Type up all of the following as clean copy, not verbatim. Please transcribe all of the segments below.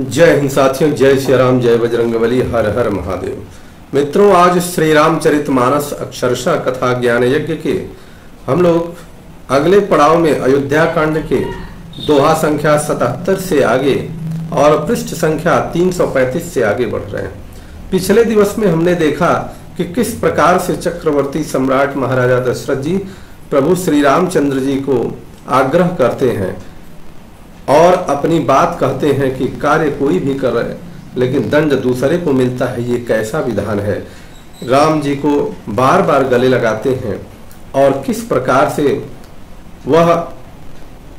जय हिंद साथियों, जय श्री राम, जय बजरंगबली, हर हर महादेव। मित्रों, आज श्री रामचरितमानस अक्षरशः कथा ज्ञान यज्ञ के हम लोग अगले पड़ाव में अयोध्या कांड के दोहा संख्या 77 से आगे और पृष्ठ संख्या 335 से आगे बढ़ रहे हैं। पिछले दिवस में हमने देखा कि किस प्रकार से चक्रवर्ती सम्राट महाराजा दशरथ जी प्रभु श्री रामचंद्र जी को आग्रह करते हैं और अपनी बात कहते हैं कि कार्य कोई भी कर रहे लेकिन दंड दूसरे को मिलता है, ये कैसा विधान है। राम जी को बार बार गले लगाते हैं और किस प्रकार से वह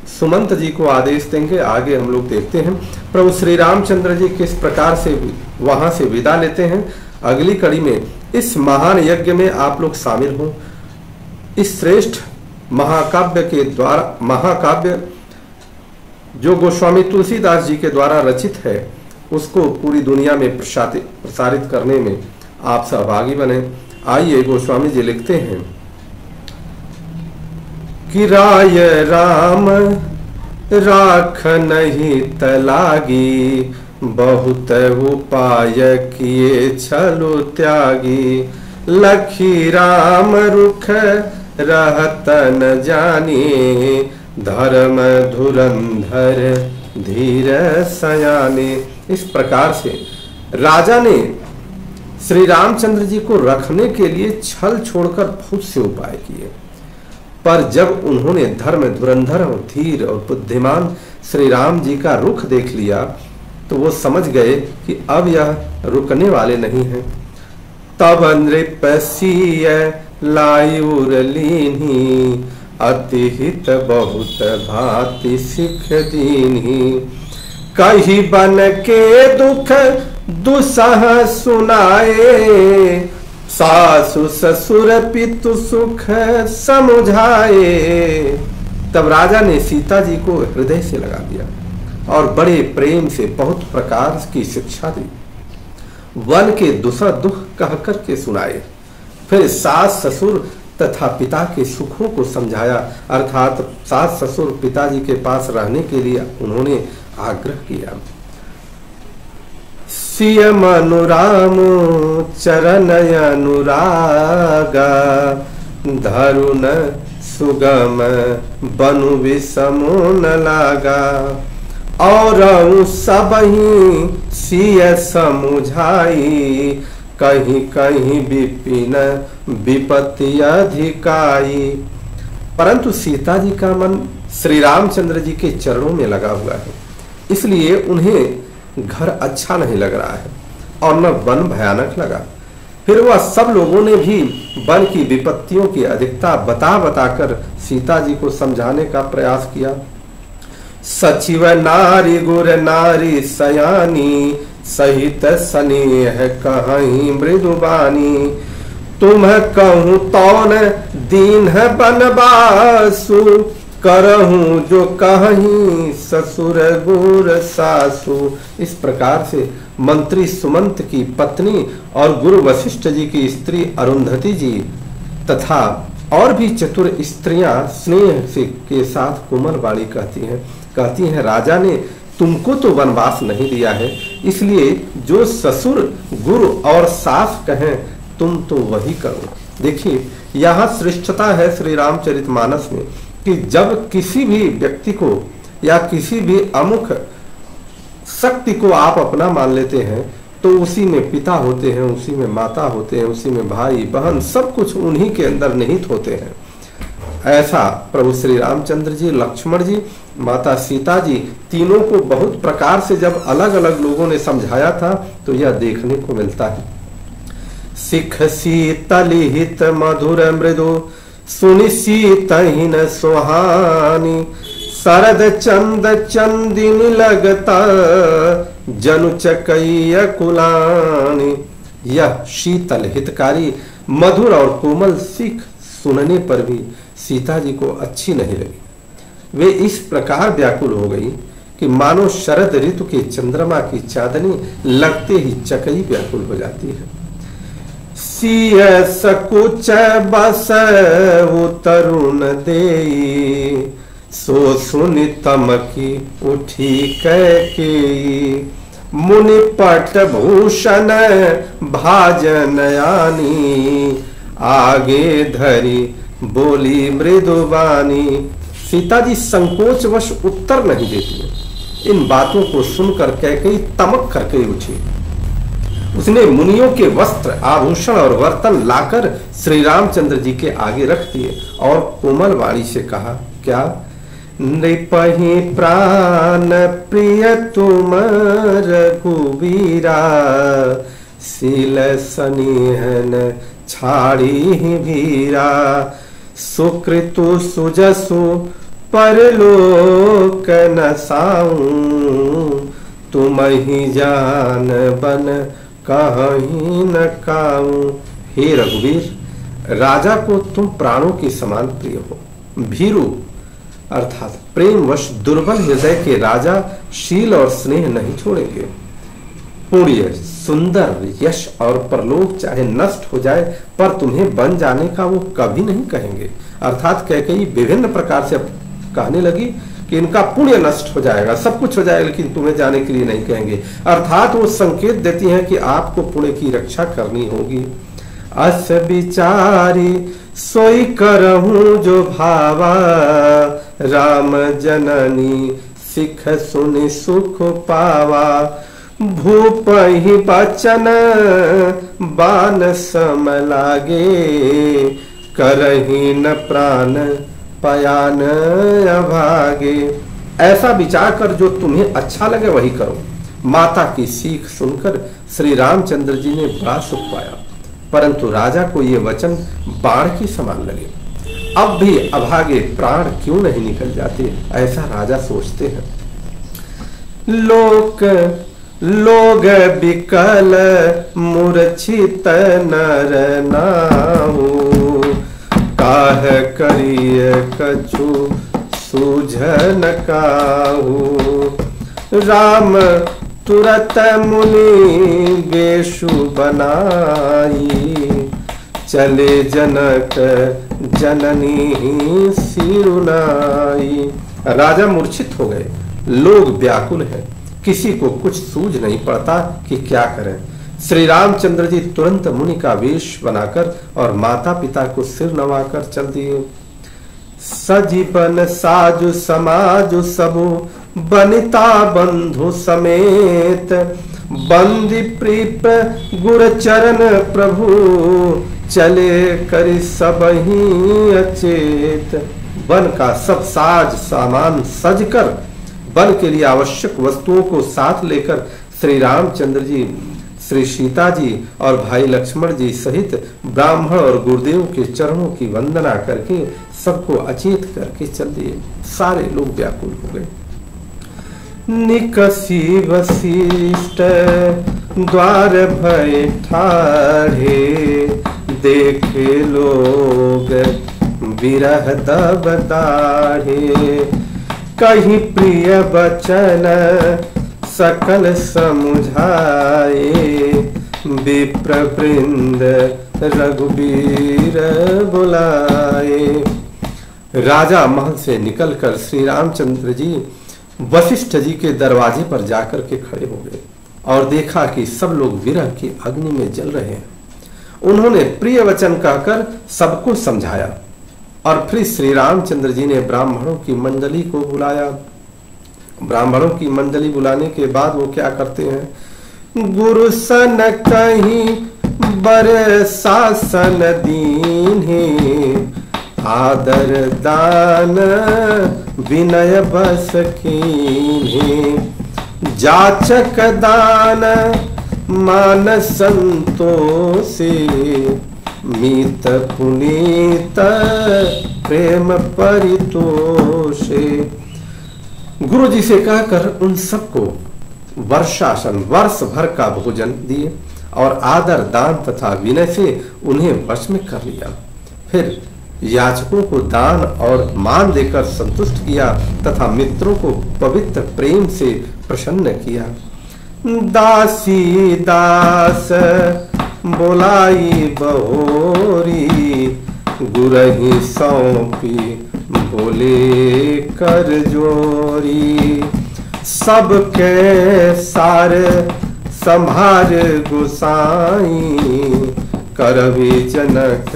सुमंत जी को आदेश देंगे, आगे हम लोग देखते हैं। प्रभु श्री रामचंद्र जी किस प्रकार से वहां से विदा लेते हैं। अगली कड़ी में इस महान यज्ञ में आप लोग शामिल हों। इस श्रेष्ठ महाकाव्य के द्वारा, महाकाव्य जो गोस्वामी तुलसीदास जी के द्वारा रचित है, उसको पूरी दुनिया में प्रसारित करने में आप सहभागी बने। आइए, गोस्वामी जी लिखते हैं कि राय राम राख नहीं तलागी, बहुत उपाय किए छलो त्यागी। लखी राम रुख रहत न जाने, धर्म धुरंधर धीर सयाने। इस प्रकार से राजा ने श्री रामचंद्र जी को रखने के लिए छल छोड़कर बहुत से उपाय किए, पर जब उन्होंने धर्म धुरंधर और धीर और बुद्धिमान श्री राम जी का रुख देख लिया तो वो समझ गए कि अब यह रुकने वाले नहीं हैं। तब नृपसीय लायुर लीन्ही, अतिहित बहुत भांति सिख दीन्ही। कही बन के दुख दुसह सुनाए, सासु ससुर पितु सुख समुझाए। तब राजा ने सीता जी को हृदय से लगा दिया और बड़े प्रेम से बहुत प्रकार की शिक्षा दी। वन के दुसह दुख कह कर के सुनाए, फिर सास ससुर तथा पिता के सुखों को समझाया, अर्थात सास ससुर पिताजी के पास रहने के लिए उन्होंने आग्रह किया। सिय मनुराम चरण अनुरागा, धरुन सुगम बनु विषमो न लागा। और सबही सिय समुझाई, कहीं कहीं विपिन विपत्ति अधिकाई। परंतु सीता जी का मन श्री रामचंद्र जी के चरणों में लगा हुआ है, इसलिए उन्हें घर अच्छा नहीं लग रहा है और न वन भयानक लगा। फिर वह सब लोगों ने भी वन की विपत्तियों की अधिकता बता बताकर सीता जी को समझाने का प्रयास किया। सचिव नारी गुर नारी सयानी, सहित स्नेह कहीं मृदुबानी। तुम कहूँ तौन दीन बनवासु, करहूँ जो कहीं ससुर गुर सासु। इस प्रकार से मंत्री सुमंत की पत्नी और गुरु वशिष्ठ जी की स्त्री अरुंधति जी तथा और भी चतुर स्त्रियां स्नेह से के साथ कोमल वाणी कहती हैं राजा ने तुमको तो वनवास नहीं दिया है, इसलिए जो ससुर गुरु और सास कहें तुम तो वही करो। देखिए, यहाँ श्रेष्ठता है श्री रामचरितमानस में कि जब किसी भी व्यक्ति को या किसी भी अमुख शक्ति को आप अपना मान लेते हैं तो उसी में पिता होते हैं, उसी में माता होते हैं, उसी में भाई बहन, सब कुछ उन्हीं के अंदर निहित होते हैं। ऐसा प्रभु श्री रामचंद्र जी, लक्ष्मण जी, माता सीता जी तीनों को बहुत प्रकार से जब अलग अलग लोगों ने समझाया था तो यह देखने को मिलता है। सिख शीतलिहित मधुर मृदु, सुनि सीतहीन सुहानी। शरद चंद चंदिनी लगता, जनु चकैया कुलानी। यह शीतल हितकारी मधुर और कोमल सीख सुनने पर भी सीता जी को अच्छी नहीं लगी। वे इस प्रकार व्याकुल हो गई कि मानो शरद ऋतु के चंद्रमा की चांदनी लगते ही चकई व्याकुल हो जाती है। सिय सकुच बस वो तरुण देई, सो सुनि तमकी उठी कैकेयी। मुनि पट भूषण भाजनयानी, आगे धरी बोली मृदुबानी। सीता जी संकोचवश उत्तर नहीं देती है। इन बातों को सुनकर कैकेयी तमक करके उठी। उसने मुनियों के वस्त्र, आभूषण और बर्तन लाकर श्री रामचंद्र जी के आगे रख दिए और कोमल वाणी से कहा, क्या नृपहि प्राण प्रिय तुम रघुवीरा, शील सनिहन छाड़ी भीरा, सुकृतु सुजसु परलोक नसाऊं, तुम ही जान बन कहीं न काऊं। हे रघुवीर, राजा को तुम प्राणों के समान प्रिय हो। भीरु अर्थात प्रेमवश दुर्बल हृदय के राजा शील और स्नेह नहीं छोड़ेंगे। पुण्य, सुंदर, यश और परलोक चाहे नष्ट हो जाए पर तुम्हें बन जाने का वो कभी नहीं कहेंगे। अर्थात कैकेयी विभिन्न प्रकार से कहने लगी कि इनका पुण्य नष्ट हो जाएगा, सब कुछ हो जाएगा, लेकिन तुम्हें जाने के लिए नहीं कहेंगे। अर्थात वो संकेत देती हैं कि आपको पुण्य की रक्षा करनी होगी। अस विचारी सोई करहूं जो भावा, राम जननी सिख सुनि सुख पावा, भूप ही बचन बान सम लागे, करही न प्राण पयान अभागे। ऐसा विचार कर जो तुम्हें अच्छा लगे वही करो। माता की सीख सुनकर श्री रामचंद्र जी ने बड़ा सुख पाया, परंतु राजा को ये वचन बाण की समान लगे। अब भी अभागे प्राण क्यों नहीं निकल जाते, ऐसा राजा सोचते हैं। लोग विकल मूर्छित नर नाऊ, काह करिय कछु सूझन काहू, राम तुरत मुनि बेशु बनाई, चले जनक जननी सिरुनाई। राजा मूर्छित हो गए, लोग व्याकुल हैं, किसी को कुछ सूझ नहीं पड़ता कि क्या करें। श्री रामचंद्र जी तुरंत मुनि का वेश बनाकर और माता पिता को सिर नवाकर चल दिए। सजीवन साजु समाजु सबु, बनिता बंधु समेत, बंदी प्रीप गुर चरण प्रभु, चले करि सबहि अचेत। वन का सब साज सामान सजकर वन के लिए आवश्यक वस्तुओं को साथ लेकर श्री रामचंद्र जी, श्री सीता जी और भाई लक्ष्मण जी सहित ब्राह्मण और गुरुदेव के चरणों की वंदना करके सबको अचेत करके चल दिए। सारे लोग व्याकुल हो गए। निकसी वशिष्ठ द्वार भय ठाढ़े, देखे लोग विरह दब दाढ़े, कहीं प्रिय वचन सकल समुझाए, विप्र वृंद रघुवीर बुलाए। राजा महल से निकलकर श्री रामचंद्र जी वशिष्ठ जी के दरवाजे पर जाकर के खड़े हो गए और देखा कि सब लोग विरह की अग्नि में जल रहे हैं। उन्होंने प्रिय वचन कहकर सबको समझाया और फिर श्री रामचंद्र जी ने ब्राह्मणों की मंडली को बुलाया। ब्राह्मणों की मंडली बुलाने के बाद वो क्या करते हैं, गुरु सन कहीं बर शासन दीन्हे, आदर दान विनय बस कीन्हे, जाचक दान मान संतोषे, मीत पुनीत प्रेम परितोषे। गुरु जी से कहकर उन सबको वर्षासन वर्ष भर का भोजन दिए और आदर दान तथा विनय से उन्हें वश में कर लिया। फिर याचकों को दान और मान देकर संतुष्ट किया तथा मित्रों को पवित्र प्रेम से प्रसन्न किया। दासी दास बोलाई बहोरी, गुरहि सौंपी बोले कर जोरी, सबके सार संभार गोसाई, करवे जनक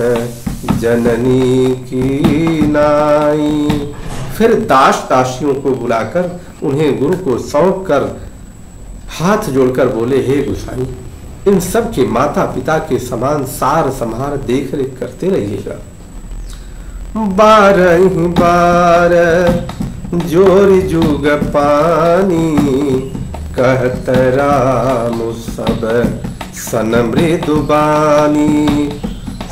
जननी की नाई। फिर दास दासियों को बुलाकर उन्हें गुरु को सौंप कर हाथ जोड़कर बोले, हे गोसाई, इन सब के माता पिता के समान सार संभार देख रेख करते रहिएगा। 12 बार जोर जुग पानी, कहत राम सब सन मृदुबानी।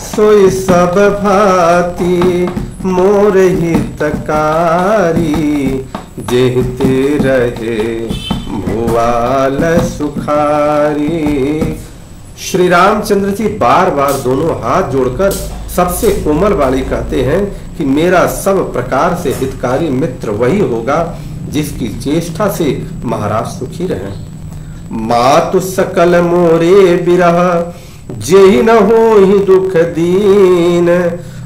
सोई सब भांति मोर हितकारी, जेहते रहे भुआल सुखारी। श्री रामचंद्र जी बार बार दोनों हाथ जोड़कर सबसे कोमल वाली कहते हैं कि मेरा सब प्रकार से हितकारी मित्र वही होगा जिसकी चेष्टा से महाराज सुखी रहे। मातु सकल मोरे बिरह, जेहि न होहि दुख दीन।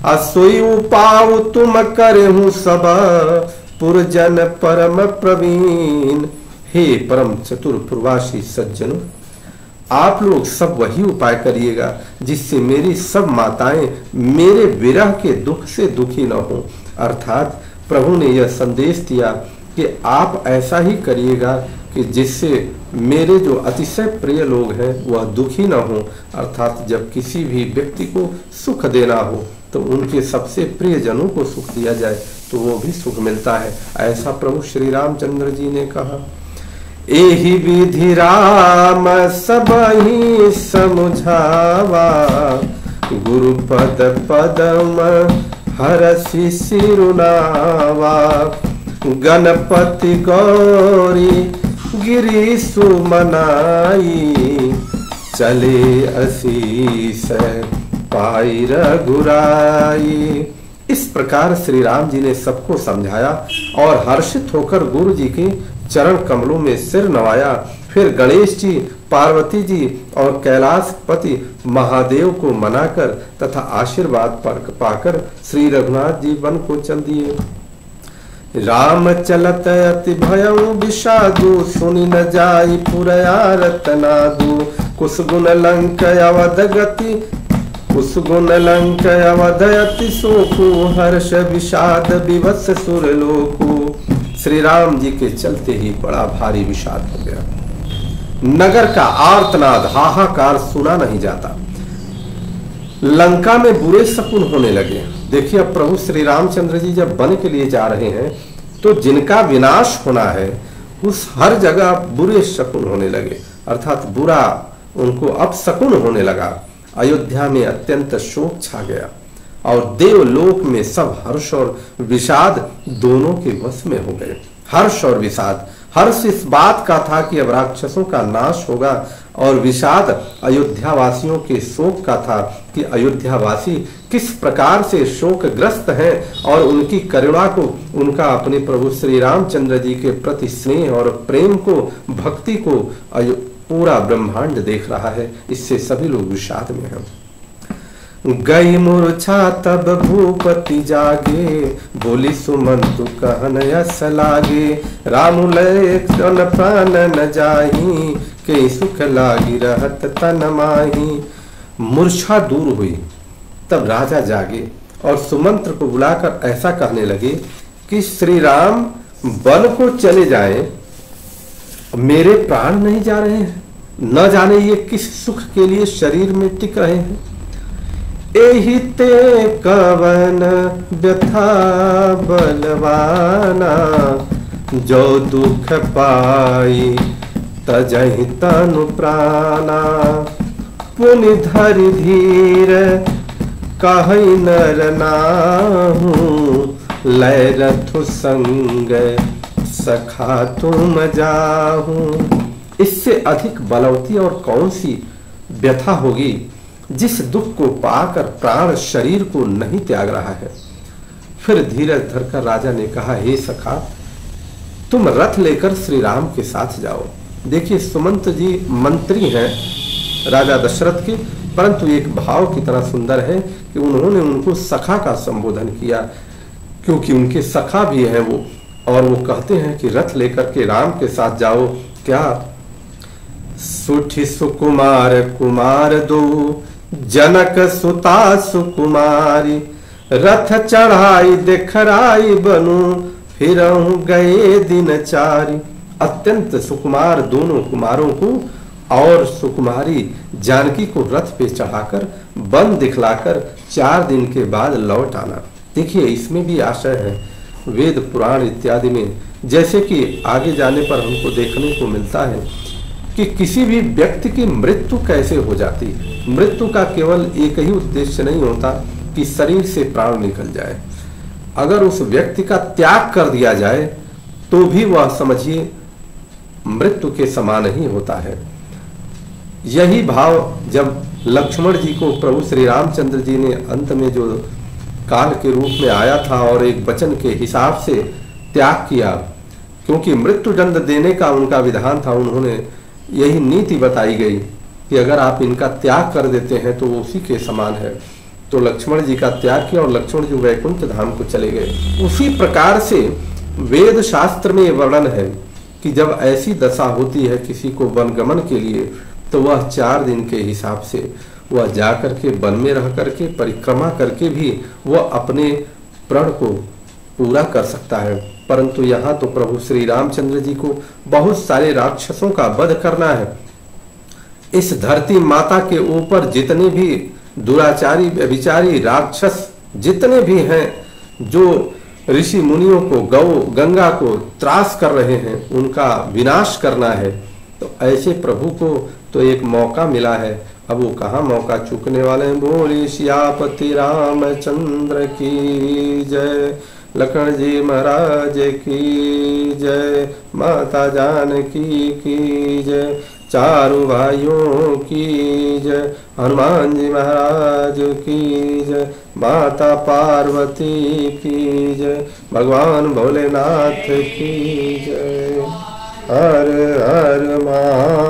असोई उपाउ तुम करहु सब, पुरजन परम प्रवीण। हे परम चतुर पूर्वासी सज्जनों, आप लोग सब वही उपाय करिएगा जिससे मेरी सब माताएं मेरे विरह के दुख से दुखी न हो। अर्थात प्रभु ने यह संदेश दिया कि आप ऐसा ही करिएगा कि जिससे मेरे जो अतिशय प्रिय लोग हैं वह दुखी न हो। अर्थात जब किसी भी व्यक्ति को सुख देना हो तो उनके सबसे प्रिय जनों को सुख दिया जाए तो वो भी सुख मिलता है। ऐसा प्रभु श्री रामचंद्र जी ने कहा। एहि विधि राम सबहि समुझावा, गुरु पद पदम हरषि सिरुनावा। गणपति गौरी गिरी सुमनाई, चले असीस पाई रघुराई। इस प्रकार श्री राम जी ने सबको समझाया और हर्षित होकर गुरु जी के चरण कमलों में सिर नवाया। फिर गणेश जी, पार्वती जी और कैलाशपति महादेव को मनाकर तथा आशीर्वाद पाकर श्री रघुनाथ जी वन को चल दिए। राम चलत अति भयउ विषादु, सुनि न जाई पुरया रतनादु। कुसगुन लंक अवध गति, कुसगुन लंक अवध अति शोकु। हर्ष विषाद विवश सुरलोकु। श्री राम जी के चलते ही बड़ा भारी विषाद हो गया। नगर का आर्तनाद हाहाकार सुना नहीं जाता। लंका में बुरे शकुन होने लगे। देखिए, अब प्रभु श्री रामचंद्र जी जब वन के लिए जा रहे हैं तो जिनका विनाश होना है उस हर जगह बुरे शकुन होने लगे, अर्थात बुरा उनको अपशकुन होने लगा। अयोध्या में अत्यंत शोक छा गया और देवलोक में सब हर्ष और विषाद दोनों के वश में हो गए। हर्ष और विषाद, हर्ष इस बात का था कि अब राक्षसों का नाश होगा और विषाद अयोध्यावासियों के शोक का था कि अयोध्यावासी किस प्रकार से शोकग्रस्त हैं और उनकी करुणा को, उनका अपने प्रभु श्री रामचंद्र जी के प्रति स्नेह और प्रेम को, भक्ति को पूरा ब्रह्मांड देख रहा है। इससे सभी लोग विषाद में हैं। गई मूर्छा तब भूपति जागे, बोली सुमंतु कहन यस लागे। राम लय प्राण न जाही, के सुख लागी रहत तन माही। मूर्छा दूर हुई तब राजा जागे और सुमंत्र को बुलाकर ऐसा कहने लगे कि श्री राम वन को चले जाएं, मेरे प्राण नहीं जा रहे हैं, न जाने ये किस सुख के लिए शरीर में टिक रहे हैं। एहि ते कवन व्यथा बलवाना, जो दुख पाई तजहि तनु प्राणा। पुनि धरि धीर कहै नर नाहु, लय रथु संग सखा तुम जाहू। इससे अधिक बलवती और कौन सी व्यथा होगी जिस दुख को पाकर प्राण शरीर को नहीं त्याग रहा है। फिर धीरज धरकर राजा ने कहा, हे सखा, तुम रथ लेकर श्री राम के साथ जाओ। देखिए, सुमंत जी मंत्री हैं राजा दशरथ के, परंतु एक भाव की तरह सुंदर है कि उन्होंने उनको सखा का संबोधन किया, क्योंकि उनके सखा भी हैं वो। और वो कहते हैं कि रथ लेकर के राम के साथ जाओ। क्या सुठी सुकुमार कुमार दो, जनक सुता सुकुमारी, रथ चढ़ाई देखराई बनू, फिर गए दिन चारी। अत्यंत सुकुमार दोनों कुमारों को और सुकुमारी जानकी को रथ पे चढ़ाकर वन दिखलाकर 4 दिन के बाद लौट आना। देखिए इसमें भी आशय है वेद पुराण इत्यादि में, जैसे कि आगे जाने पर हमको देखने को मिलता है कि किसी भी व्यक्ति की मृत्यु कैसे हो जाती है। मृत्यु का केवल एक ही उद्देश्य नहीं होता कि शरीर से प्राण निकल जाए, अगर उस व्यक्ति का त्याग कर दिया जाए तो भी वह समझिए मृत्यु के समान ही होता है। यही भाव जब लक्ष्मण जी को प्रभु श्री रामचंद्र जी ने अंत में जो काल के रूप में आया था और एक वचन के हिसाब से त्याग किया, क्योंकि मृत्यु दंड देने का उनका विधान था, उन्होंने यही नीति बताई गई कि अगर आप इनका त्याग कर देते हैं तो वो उसी के समान है। तो लक्ष्मण जी का त्याग किया और लक्ष्मण जी वैकुंठ धाम को चले गए। उसी प्रकार से वेद शास्त्र में वर्णन है कि जब ऐसी दशा होती है किसी को वनगमन के लिए, तो वह 4 दिन के हिसाब से वह जाकर के वन में रह करके परिक्रमा करके भी वह अपने प्रण को पूरा कर सकता है। परंतु यहाँ तो प्रभु श्री रामचंद्र जी को बहुत सारे राक्षसों का वध करना है। इस धरती माता के ऊपर जितने भी दुराचारी व्यभिचारी राक्षस जितने भी हैं, जो ऋषि मुनियों को गंगा को त्रास कर रहे हैं, उनका विनाश करना है। तो ऐसे प्रभु को तो एक मौका मिला है, अब वो कहाँ मौका चूकने वाले हैं। बोली सियापति रामचंद्र की जय, लखन जी महाराज की जय, माता जानकी की जय, चारों भाइयों की जय, हनुमान जी महाराज की जय, माता पार्वती की जय, भगवान भोलेनाथ की जय। हर हर महादेव।